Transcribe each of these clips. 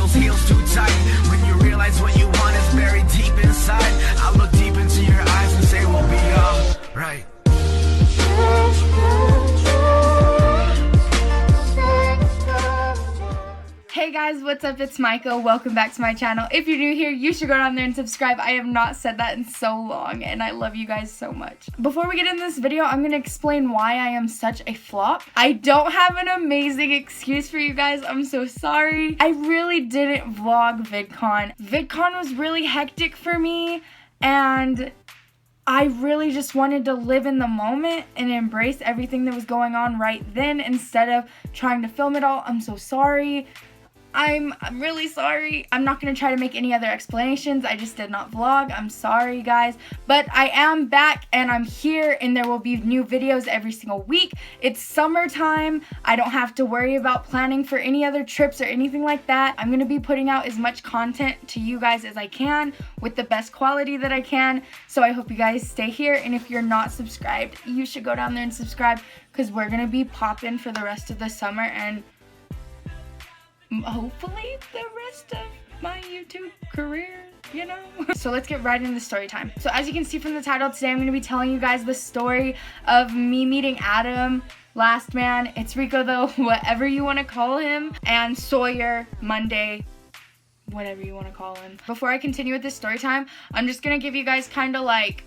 those heels too tight. When you realize what you want is buried deep inside, I'll look deep into your eyes and say we'll be alright. Hey guys, what's up? It's Micha. Welcome back to my channel. If you're new here, you should go down there and subscribe. I have not said that in so long, and I love you guys so much. Before we get into this video, I'm going to explain why I am such a flop. I don't have an amazing excuse for you guys. I'm so sorry. I really didn't vlog VidCon. VidCon was really hectic for me, and I really just wanted to live in the moment and embrace everything that was going on right then instead of trying to film it all. I'm so sorry. I'm really sorry. I'm not going to try to make any other explanations. I just did not vlog. I'm sorry, guys. But I am back and I'm here, and there will be new videos every single week. It's summertime. I don't have to worry about planning for any other trips or anything like that. I'm going to be putting out as much content to you guys as I can with the best quality that I can. So I hope you guys stay here. And if you're not subscribed, you should go down there and subscribe, because we're going to be popping for the rest of the summer and hopefully the rest of my YouTube career, you know? So let's get right into story time. So as you can see from the title, today I'm going to be telling you guys the story of me meeting Adam, Last Man, it's Ricco Tho, whatever you want to call him, and Sawyer, Muhnday, whatever you want to call him. Before I continue with this story time, I'm just going to give you guys kind of like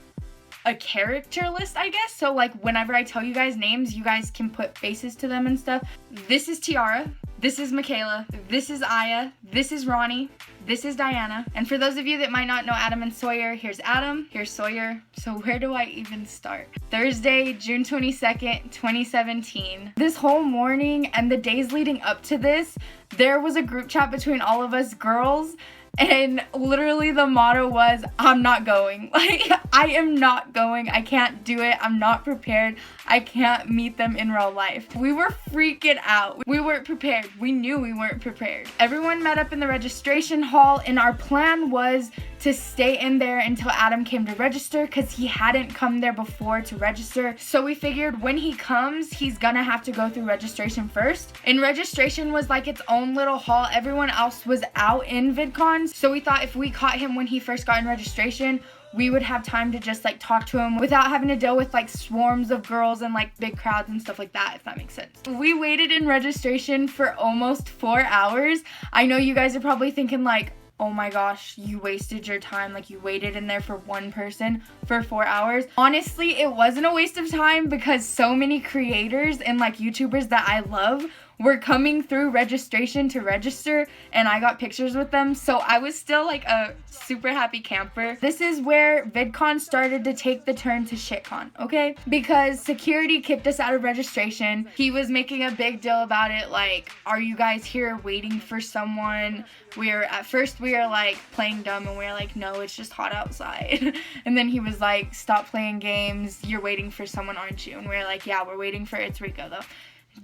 a character list, I guess. So like whenever I tell you guys names, you guys can put faces to them and stuff. This is Tiara. This is Michaela, this is Aya, this is Ronnie, this is Diana. And for those of you that might not know Adam and Sawyer, here's Adam, here's Sawyer. So where do I even start? Thursday, June 22nd, 2017. This whole morning and the days leading up to this, there was a group chat between all of us girls, and literally the motto was, I'm not going. Like, I am not going. I can't do it. I'm not prepared. I can't meet them in real life. We were freaking out. We weren't prepared. We knew we weren't prepared. Everyone met up in the registration hall, and our plan was to stay in there until Adam came to register, because he hadn't come there before to register. So we figured when he comes, he's gonna have to go through registration first. And registration was like its own little hall. Everyone else was out in VidCon. So we thought if we caught him when he first got in registration, we would have time to just like talk to him without having to deal with like swarms of girls and like big crowds and stuff like that, if that makes sense. We waited in registration for almost 4 hours. I know you guys are probably thinking like, oh my gosh, you wasted your time. Like, you waited in there for one person for 4 hours. Honestly, it wasn't a waste of time, because so many creators and like YouTubers that I love were coming through registration to register, and I got pictures with them, so I was still like a super happy camper. This is where VidCon started to take the turn to shitcon, okay? Because security kicked us out of registration. He was making a big deal about it, like, are you guys here waiting for someone? At first we were like playing dumb, and we were like, no, it's just hot outside. And then he was like, stop playing games, you're waiting for someone, aren't you? And we were like, yeah, we're waiting for It's Ricco Tho.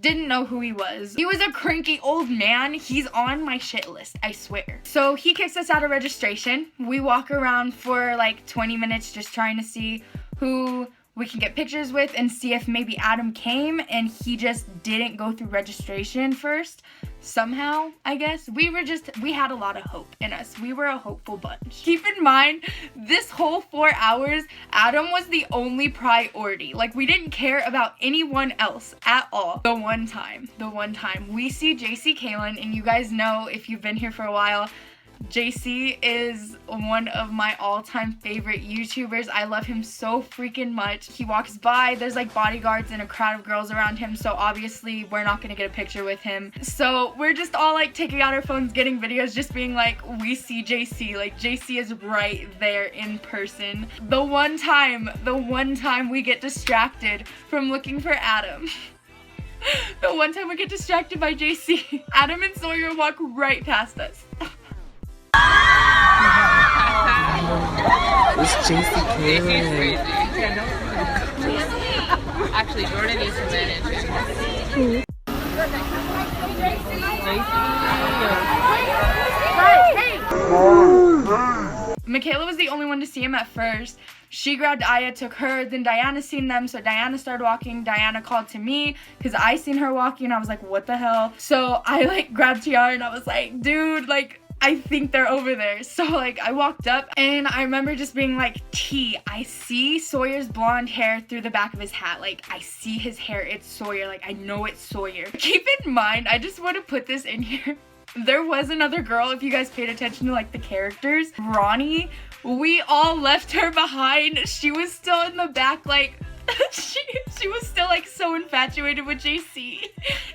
Didn't know who he was. He was a cranky old man. He's on my shit list, I swear. So he kicks us out of registration. We walk around for like 20 minutes just trying to see who we can get pictures with and see if maybe Adam came, and he just didn't go through registration first. Somehow, I guess. We had a lot of hope in us. We were a hopeful bunch. Keep in mind, this whole 4 hours, Adam was the only priority. Like, we didn't care about anyone else at all. The one time we see JC Kalen, and you guys know if you've been here for a while, JC is one of my all-time favorite YouTubers. I love him so freaking much. He walks by, there's like bodyguards and a crowd of girls around him, so obviously we're not gonna get a picture with him. So we're just all like taking out our phones, getting videos, just being like, we see JC. Like, JC is right there in person. The one time we get distracted from looking for Adam. The one time we get distracted by JC, Adam and Sawyer walk right past us. It's JC Actually, Jordan needs to manage. Michaela was the only one to see him at first. She grabbed Aya, took her, then Diana seen them, so Diana started walking. Diana called to me because I seen her walking, and I was like, what the hell? So I like grabbed Tiara and I was like, dude, like, I think they're over there. So like I walked up and I remember just being like, T, I see Sawyer's blonde hair through the back of his hat. Like I see his hair, it's Sawyer. Like I know it's Sawyer. Keep in mind, I just want to put this in here. There was another girl, if you guys paid attention to like the characters, Ronnie, we all left her behind. She was still in the back, like she was still like so infatuated with JC,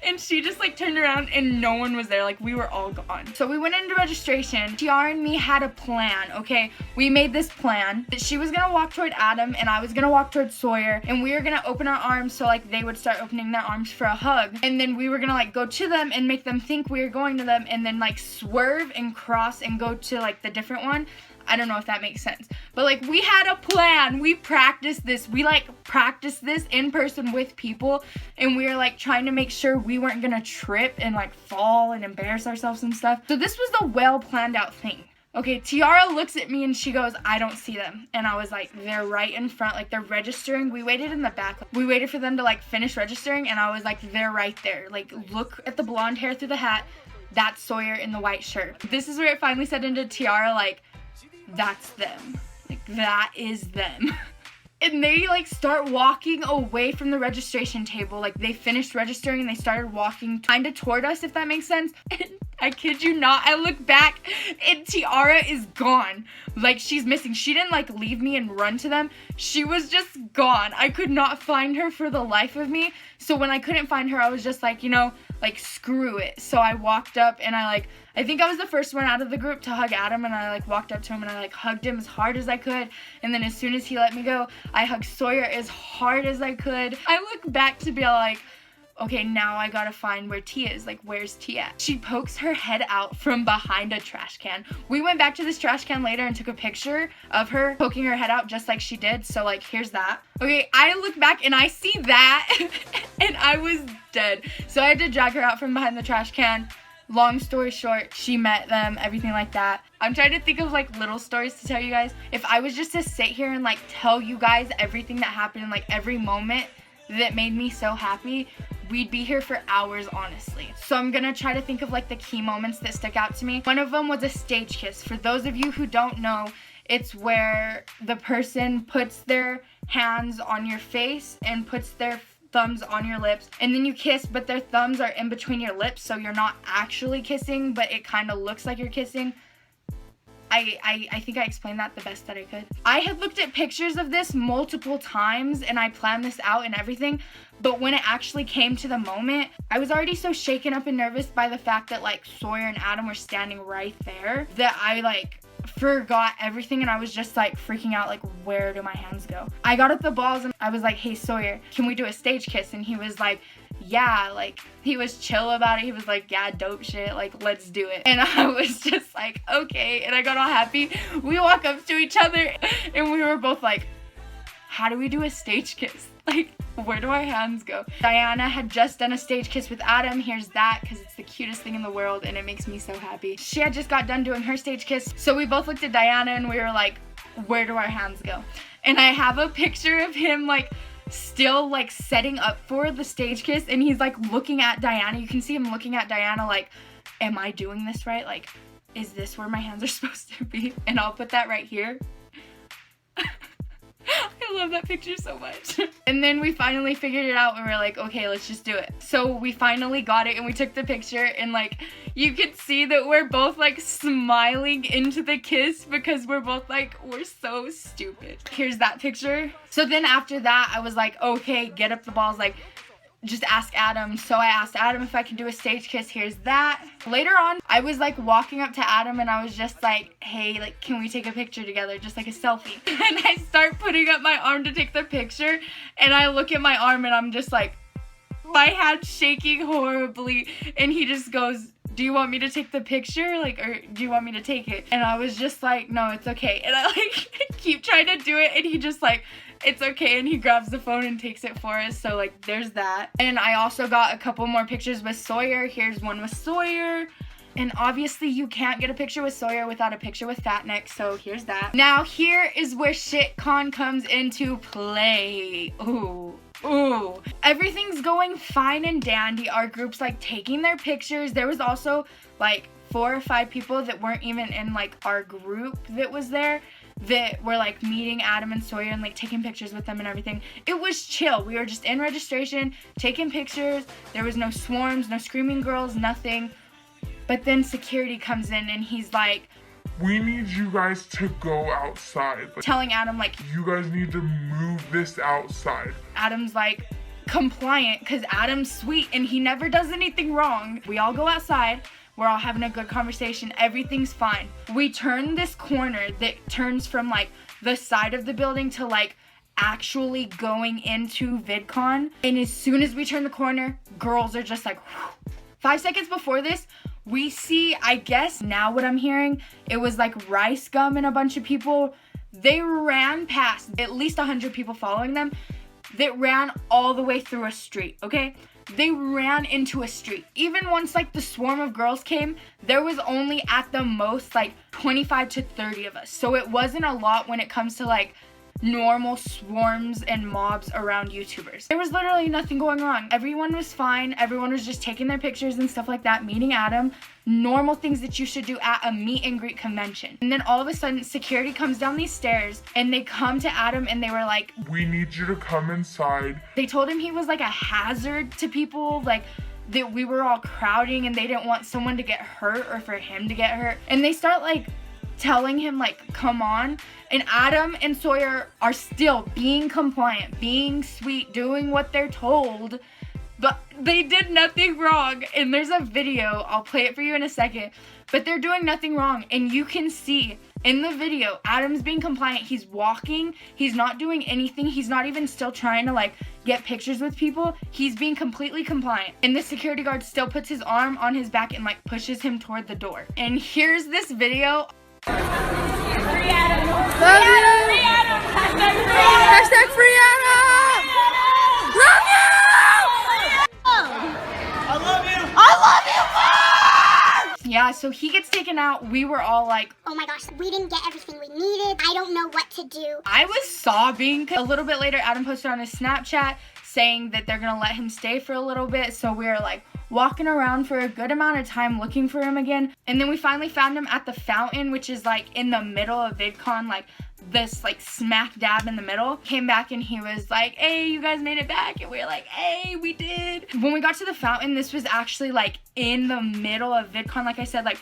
and she just like turned around and no one was there. Like we were all gone. So we went into registration. Tiara and me had a plan. Okay, we made this plan that she was gonna walk toward Adam and I was gonna walk toward Sawyer, and we were gonna open our arms so like they would start opening their arms for a hug, and then we were gonna like go to them and make them think we were going to them, and then like swerve and cross and go to like the different one. I don't know if that makes sense, but like we had a plan. We practiced this. We like practiced this in person with people, and we were like trying to make sure we weren't gonna trip and like fall and embarrass ourselves and stuff. So this was the well planned out thing. Okay, Tiara looks at me and she goes, I don't see them. And I was like, they're right in front, like they're registering. We waited in the back. We waited for them to like finish registering, and I was like, they're right there. Like look at the blonde hair through the hat. That's Sawyer in the white shirt. This is where it finally said into Tiara, like, that's them. Like that is them. And they like start walking away from the registration table. Like they finished registering and they started walking kind of toward us, if that makes sense. And I kid you not, I look back and Tiara is gone. Like she's missing. She didn't like leave me and run to them. She was just gone. I could not find her for the life of me. So when I couldn't find her, I was just like, you know, like screw it. So I walked up and I think I was the first one out of the group to hug Adam, and I like walked up to him and I like hugged him as hard as I could. And then as soon as he let me go, I hugged Sawyer as hard as I could. I look back to be like, okay, now I gotta find where T is. Like, where's T at? She pokes her head out from behind a trash can. We went back to this trash can later and took a picture of her poking her head out just like she did. So like, here's that. Okay, I look back and I see that and I was dead. So I had to drag her out from behind the trash can. Long story short, she met them, everything like that. I'm trying to think of like little stories to tell you guys. If I was just to sit here and like tell you guys everything that happened in like every moment that made me so happy, we'd be here for hours, honestly. So I'm gonna try to think of like the key moments that stick out to me. One of them was a stage kiss. For those of you who don't know, it's where the person puts their hands on your face and puts their thumbs on your lips, and then you kiss, but their thumbs are in between your lips, so you're not actually kissing, but it kind of looks like you're kissing. I think I explained that the best that I could. I had looked at pictures of this multiple times and I planned this out and everything, but when it actually came to the moment, I was already so shaken up and nervous by the fact that like Sawyer and Adam were standing right there that I like forgot everything, and I was just like freaking out, like where do my hands go? I got up the balls and I was like, hey Sawyer, can we do a stage kiss? And he was like, yeah, like he was chill about it. He was like, yeah, dope shit, like let's do it. And I was just like, okay. And I got all happy. We walk up to each other and we were both like, how do we do a stage kiss? Like, where do our hands go? Diana had just done a stage kiss with Adam. Here's that, because it's the cutest thing in the world and it makes me so happy. She had just got done doing her stage kiss. So we both looked at Diana and we were like, where do our hands go? And I have a picture of him like still like setting up for the stage kiss, and he's like looking at Diana. You can see him looking at Diana like, am I doing this right? Like, is this where my hands are supposed to be? And I'll put that right here. I love that picture so much. And then we finally figured it out and we were like, okay, let's just do it. So we finally got it and we took the picture, and like you could see that we're both like smiling into the kiss because we're both like, we're so stupid. Here's that picture. So then after that I was like, okay, get up the balls, like just ask Adam. So I asked Adam if I could do a stage kiss. Here's that. Later on, I was like walking up to Adam and I was just like, hey, like, can we take a picture together? Just like a selfie. And I start putting up my arm to take the picture, and I look at my arm and I'm just like, my hand's shaking horribly. And he just goes, do you want me to take the picture? Like, or do you want me to take it? And I was just like, no, it's okay. And I like keep trying to do it, and he just like, it's okay, and he grabs the phone and takes it for us. So like there's that. And I also got a couple more pictures with Sawyer. Here's one with Sawyer. And obviously you can't get a picture with Sawyer without a picture with Fat Neck, so here's that. Now here is where VidCon comes into play. Ooh. Everything's going fine and dandy. Our group's like taking their pictures. There was also like 4 or 5 people that weren't even in like our group that was there that were like meeting Adam and Sawyer and like taking pictures with them and everything. It was chill. We were just in registration, taking pictures. There was no swarms, no screaming girls, nothing. But then security comes in and he's like, we need you guys to go outside. Telling Adam like, you guys need to move this outside. Adam's like compliant because Adam's sweet and he never does anything wrong. We all go outside. We're all having a good conversation. Everything's fine. We turn this corner that turns from like the side of the building to like actually going into VidCon. And as soon as we turn the corner, girls are just like, whew. 5 seconds before this, we see, I guess now what I'm hearing, it was like Rice Gum and a bunch of people. They ran past at least 100 people following them that ran all the way through a street, okay? They ran into a street. Even once like the swarm of girls came, there was only at the most like 25 to 30 of us. So it wasn't a lot when it comes to like normal swarms and mobs around YouTubers. There was literally nothing going wrong. Everyone was fine. Everyone was just taking their pictures and stuff like that, meeting Adam. Normal things that you should do at a meet and greet convention. And then all of a sudden, security comes down these stairs and they come to Adam and they were like, we need you to come inside. They told him he was like a hazard to people, like that we were all crowding and they didn't want someone to get hurt or for him to get hurt. And they start like telling him like, come on. And Adam and Sawyer are still being compliant, being sweet, doing what they're told. But they did nothing wrong. And there's a video, I'll play it for you in a second. But they're doing nothing wrong. And you can see in the video, Adam's being compliant. He's walking. He's not doing anything. He's not even still trying to like get pictures with people. He's being completely compliant. And the security guard still puts his arm on his back and like pushes him toward the door. And here's this video. Free Adam! Love you! Free Adam! Hashtag free Adam! Love you! I love you! I love you more! Yeah, so he gets taken out. We were all like, oh my gosh, we didn't get everything we needed. I don't know what to do. I was sobbing. A little bit later, Adam posted on his Snapchat saying that they're gonna let him stay for a little bit. So we were like walking around for a good amount of time looking for him again. And then we finally found him at the fountain, which is like in the middle of VidCon, like this like smack dab in the middle. Came back and he was like, hey, you guys made it back. And we were like, hey, we did. When we got to the fountain, this was actually like in the middle of VidCon, like I said, like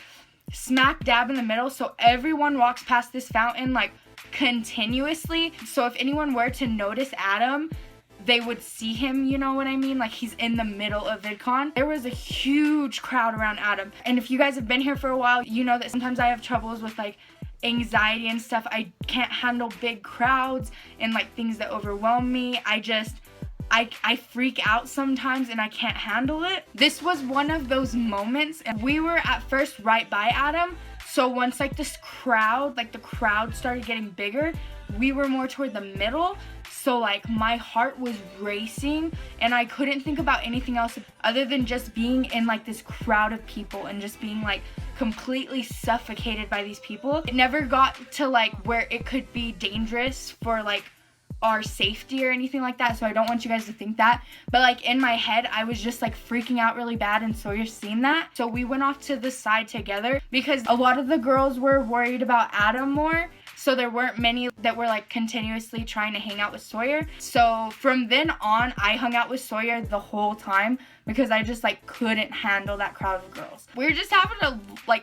smack dab in the middle. So everyone walks past this fountain like continuously. So if anyone were to notice Adam, they would see him, you know what I mean? Like he's in the middle of VidCon. There was a huge crowd around Adam. And if you guys have been here for a while, you know that sometimes I have troubles with like anxiety and stuff. I can't handle big crowds and like things that overwhelm me. I freak out sometimes and I can't handle it. This was one of those moments, and we were at first right by Adam. So once like this crowd, like the crowd started getting bigger, we were more toward the middle. So like my heart was racing and I couldn't think about anything else other than just being in like this crowd of people and just being like completely suffocated by these people. It never got to like where it could be dangerous for like our safety or anything like that, so I don't want you guys to think that. But like in my head, I was just like freaking out really bad, and Sawyer's seen that. So we went off to the side together because a lot of the girls were worried about Adam more. So there weren't many that were like continuously trying to hang out with Sawyer. So from then on, I hung out with Sawyer the whole time because I just like couldn't handle that crowd of girls. We were just having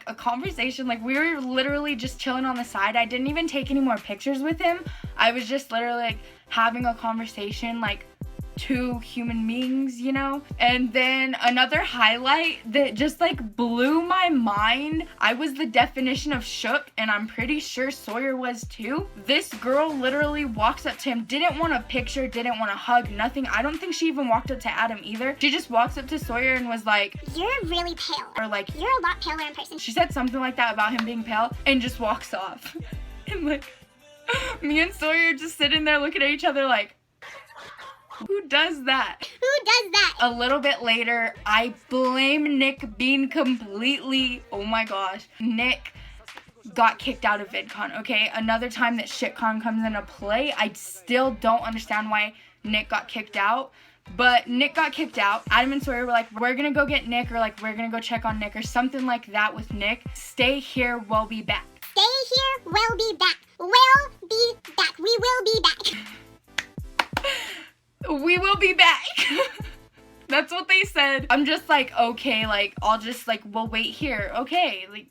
a conversation. Like we were literally just chilling on the side. I didn't even take any more pictures with him. I was just literally like having a conversation like two human beings, you know? And then another highlight that just like blew my mind, I was the definition of shook, and I'm pretty sure Sawyer was too. This girl literally walks up to him, didn't want a picture, didn't want a hug, nothing. I don't think she even walked up to Adam either. She just walks up to Sawyer and was like, you're really pale. or like, you're a lot paler in person. she said something like that about him being pale and just walks off. And like, me and Sawyer just sitting there looking at each other like, who does that? Who does that? A little bit later, I blame Nick being completely, oh my gosh, Nick got kicked out of VidCon, okay? Another time that ShitCon comes into play, I still don't understand why Nick got kicked out. But Nick got kicked out. Adam and Sawyer were like, we're gonna go get Nick, or like, we're gonna go check on Nick, or something like that with Nick. Stay here, we'll be back. Stay here, we'll be back. We'll be back. We will be back. We will be back. That's what they said. I'm just like, okay, like, I'll just, like, we'll wait here. Okay, like,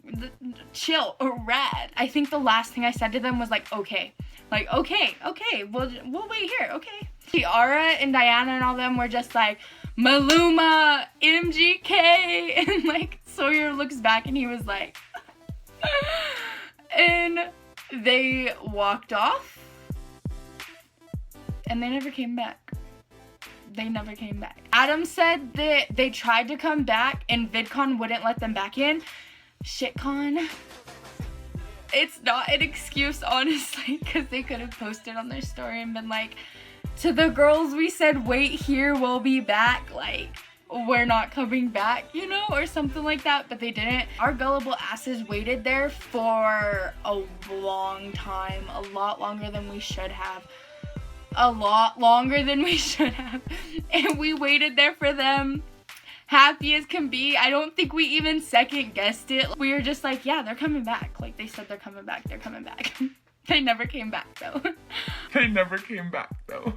chill, or rad. I think the last thing I said to them was like, okay. Like, okay, we'll wait here, okay. Tiara and Diana and all them were just like, Maluma, MGK, and like, Sawyer looks back and he was like, and they walked off, and they never came back. They never came back. Adam said that they tried to come back and VidCon wouldn't let them back in. ShitCon. It's not an excuse, honestly, because they could have posted on their story and been like, to the girls we said wait here, we'll be back, like, we're not coming back, you know, or something like that, but they didn't. Our gullible asses waited there for a long time, a lot longer than we should have. A lot longer than we should have. And we waited there for them, happy as can be. I don't think we even second guessed it. We were just like, yeah, they're coming back. Like, they said they're coming back. They're coming back. They never came back, though. They never came back, though.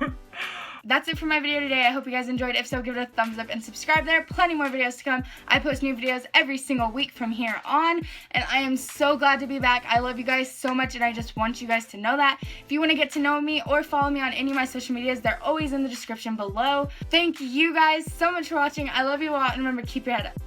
That's it for my video today. I hope you guys enjoyed. If so, give it a thumbs up and subscribe. There are plenty more videos to come. I post new videos every single week from here on, and I am so glad to be back. I love you guys so much, and I just want you guys to know that. If you want to get to know me or follow me on any of my social medias, they're always in the description below. Thank you guys so much for watching. I love you all, and remember, keep your head up.